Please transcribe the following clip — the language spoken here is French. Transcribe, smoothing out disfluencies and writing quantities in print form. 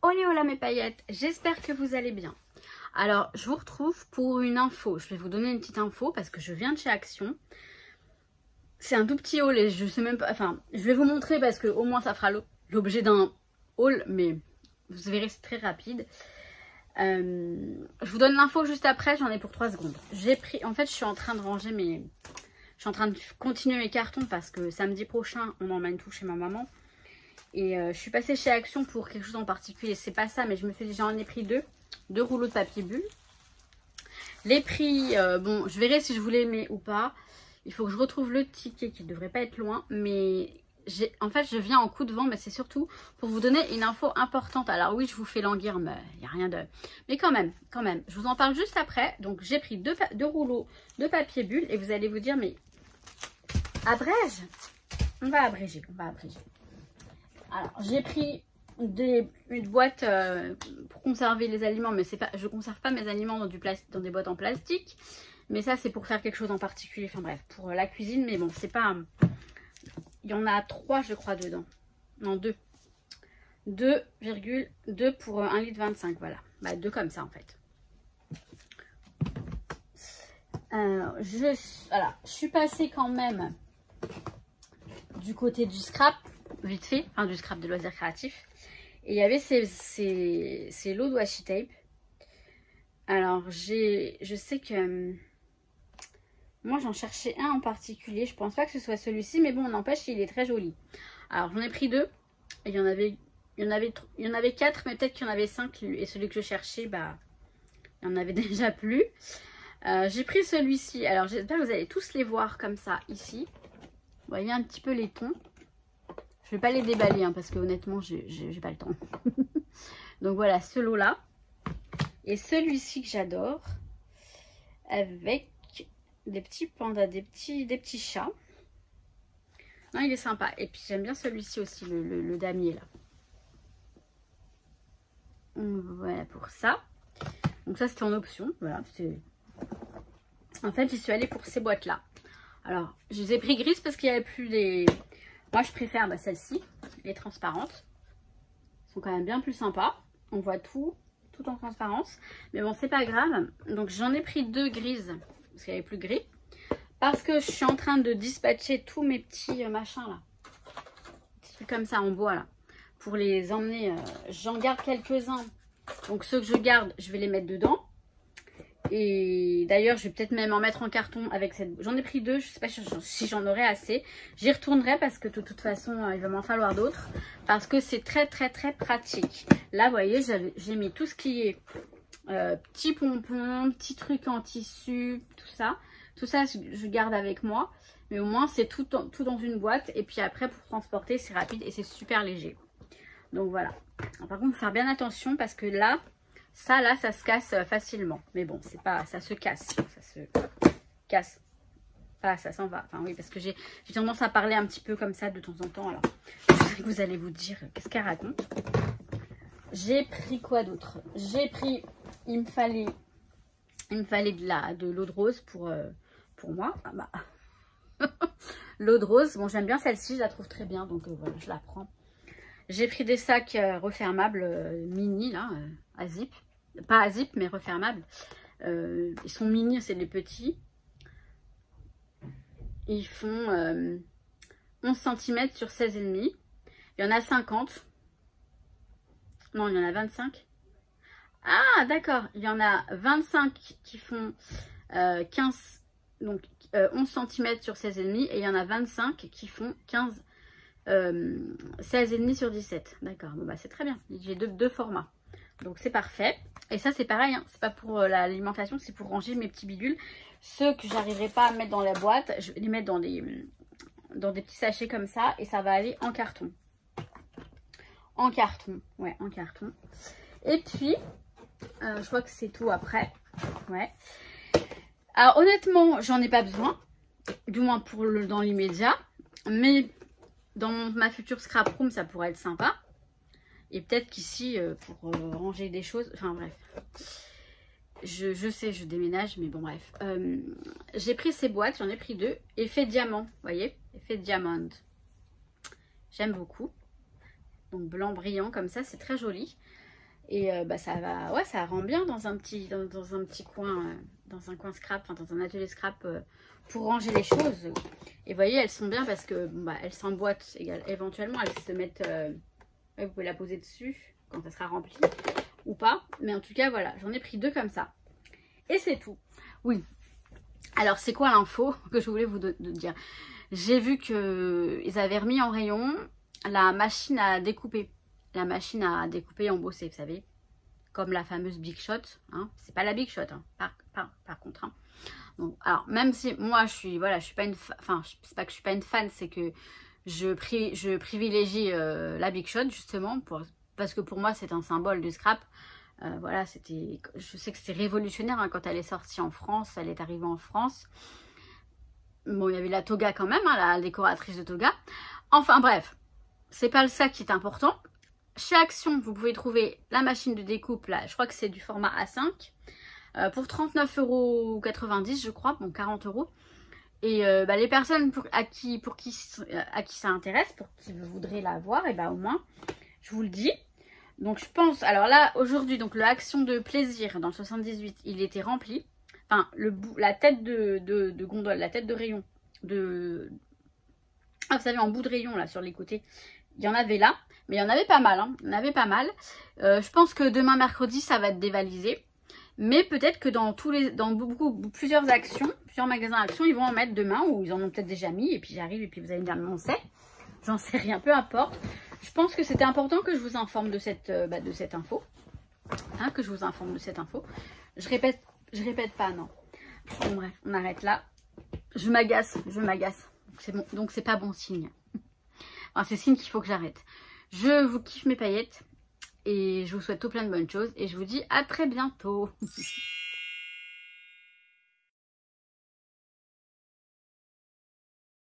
Olé hola mes paillettes, j'espère que vous allez bien. Alors je vous retrouve pour une info, je vais vous donner une petite info parce que je viens de chez Action. C'est un tout petit haul et je sais même pas, enfin je vais vous montrer parce que au moins ça fera l'objet d'un haul, mais vous verrez c'est très rapide. Je vous donne l'info juste après, j'en ai pour 3 secondes. J'ai pris, en fait je suis en train de ranger mes... Je suis en train de continuer mes cartons parce que samedi prochain on emmène tout chez ma maman. Et je suis passée chez Action pour quelque chose en particulier. C'est pas ça, mais je me suis dit j'en ai pris deux rouleaux de papier bulle. Les prix, bon, je verrai si je vous les mets ou pas. Il faut que je retrouve le ticket qui ne devrait pas être loin. Mais en fait, je viens en coup de vent, mais c'est surtout pour vous donner une info importante. Alors oui, je vous fais languir, mais il n'y a rien de... Mais quand même, je vous en parle juste après. Donc j'ai pris deux rouleaux de papier bulle et vous allez vous dire, mais abrège. On va abréger. Alors, j'ai pris une boîte pour conserver les aliments, mais c'est pas, je ne conserve pas mes aliments dans des boîtes en plastique. Mais ça, c'est pour faire quelque chose en particulier. Enfin bref, pour la cuisine. Mais bon, c'est pas... Il y en a 3, je crois, dedans. Non, 2. 2,2 pour 1,25 litre, voilà. Bah, 2 comme ça, en fait. Je suis passée quand même du côté du scrap. Vite fait, enfin du scrap de loisirs créatifs. Et il y avait ces lots de washi tape. Alors je sais que moi j'en cherchais un en particulier. Je pense pas que ce soit celui-ci, mais bon, n'empêche, il est très joli. Alors j'en ai pris 2. Et il y en avait 4, mais peut-être qu'il y en avait 5. Et celui que je cherchais, bah, il y en avait déjà plus. J'ai pris celui-ci. Alors j'espère que vous allez tous les voir comme ça ici. Vous voyez un petit peu les tons. Je vais pas les déballer hein, parce que honnêtement, j'ai pas le temps. Donc voilà, ce lot-là. Et celui-ci que j'adore. Avec des petits pandas, des petits chats. Non, il est sympa. Et puis j'aime bien celui-ci aussi, le damier là. Voilà pour ça. Donc ça, c'était en option. Voilà. En fait, j'y suis allée pour ces boîtes-là. Alors, je les ai pris grises parce qu'il n'y avait plus les... Moi, je préfère celle-ci, les transparentes. Elles sont quand même bien plus sympas. On voit tout en transparence. Mais bon, c'est pas grave. Donc, j'en ai pris 2 grises, parce qu'il n'y avait plus de gris. Parce que je suis en train de dispatcher tous mes petits machins, là. Des trucs comme ça, en bois, là. Pour les emmener. J'en garde quelques-uns. Donc, ceux que je garde, je vais les mettre dedans. Et d'ailleurs, je vais peut-être même en mettre en carton avec cette... J'en ai pris 2, je sais pas si j'en aurai assez. J'y retournerai parce que de toute façon, il va m'en falloir d'autres. Parce que c'est très pratique. Là, vous voyez, j'ai mis tout ce qui est petits pompons, petits trucs en tissu, tout ça. Tout ça, je garde avec moi. Mais au moins, c'est tout dans une boîte. Et puis après, pour transporter, c'est rapide et c'est super léger. Donc voilà. Alors, par contre, faut faire bien attention parce que là... Ça se casse facilement. Mais bon, c'est pas... Ça se casse. Ça se casse. Ah, ça s'en va. Enfin oui, parce que j'ai tendance à parler un petit peu comme ça de temps en temps. Alors, je sais que vous allez vous dire, qu'est-ce qu'elle raconte? J'ai pris quoi d'autre? J'ai pris... Il me fallait de l'eau de rose pour moi. Ah bah. L'eau de rose. Bon, j'aime bien celle-ci. Je la trouve très bien. Donc voilà, je la prends. J'ai pris des sacs refermables mini, là, à zip. Pas à zip, mais refermables. Ils sont mini, c'est les petits. Ils font 11 cm sur 16,5. Il y en a 50. Non, il y en a 25. Ah, d'accord. Il y en a 25 qui font 15, donc 11 cm sur 16,5. Et il y en a 25 qui font 16,5 sur 17. D'accord, bon bah c'est très bien. J'ai deux formats. Donc c'est parfait. Et ça c'est pareil, hein. C'est pas pour l'alimentation, c'est pour ranger mes petits bidules. Ceux que j'arriverai pas à mettre dans la boîte, je vais les mettre dans des petits sachets comme ça. Et ça va aller en carton. En carton, ouais, en carton. Et puis, je crois que c'est tout après. Ouais. Alors honnêtement, j'en ai pas besoin. Du moins dans l'immédiat. Mais... Dans ma future scrap room, ça pourrait être sympa. Et peut-être qu'ici, pour ranger des choses... Enfin, bref. Je sais, je déménage, mais bon, bref. J'ai pris ces boîtes, j'en ai pris 2. Effet diamant, vous voyez? Effet diamant. J'aime beaucoup. Donc, blanc brillant comme ça, c'est très joli. Et ça va, ouais, ça rend bien dans un petit, dans un petit coin, dans un coin scrap, enfin dans un atelier scrap pour ranger les choses. Et vous voyez, elles sont bien parce que elles s'emboîtent éventuellement, elles se mettent, ouais, vous pouvez la poser dessus quand ça sera rempli ou pas. Mais en tout cas, voilà, j'en ai pris 2 comme ça. Et c'est tout. Oui. Alors, c'est quoi l'info que je voulais vous dire? J'ai vu qu'ils avaient remis en rayon la machine à découper. La machine à découper embosser, vous savez. Comme la fameuse Big Shot. Hein. C'est pas la Big Shot, hein, par contre. Hein. Donc, alors, même si moi, je suis pas une... Enfin, c'est pas que je suis pas une fan, c'est que je privilégie la Big Shot, justement, parce que pour moi, c'est un symbole du scrap. Voilà, je sais que c'était révolutionnaire hein, quand elle est sortie en France, elle est arrivée en France. Bon, il y avait la Toga quand même, hein, la décoratrice de Toga. Enfin bref, c'est pas le ça qui est important. Chez Action, vous pouvez trouver la machine de découpe, là, je crois que c'est du format A5, pour 39,90 €, je crois, bon 40 €. Et les personnes à qui ça intéresse, pour qui voudraient la voir, et au moins, je vous le dis. Donc je pense, alors là aujourd'hui, donc le Action de plaisir dans le 78, il était rempli. Enfin, la tête de gondole, la tête de rayon, ah, vous savez, en bout de rayon là sur les côtés, il y en avait là, mais il y en avait pas mal, hein. Il y en avait pas mal. Je pense que demain mercredi ça va être dévalisé, mais peut-être que dans plusieurs magasins Action, ils vont en mettre demain, ou ils en ont peut-être déjà mis, et puis j'arrive et puis vous allez me dire mais on sait, j'en sais rien, peu importe. Je pense que c'était important que je vous informe de cette info. Hein, que je vous informe de cette info. Je répète pas, non. Bon, bref, on arrête là. Je m'agace. Donc c'est pas bon signe. Enfin, c'est signe qu'il faut que j'arrête. Je vous kiffe mes paillettes. Et je vous souhaite tout plein de bonnes choses. Et je vous dis à très bientôt.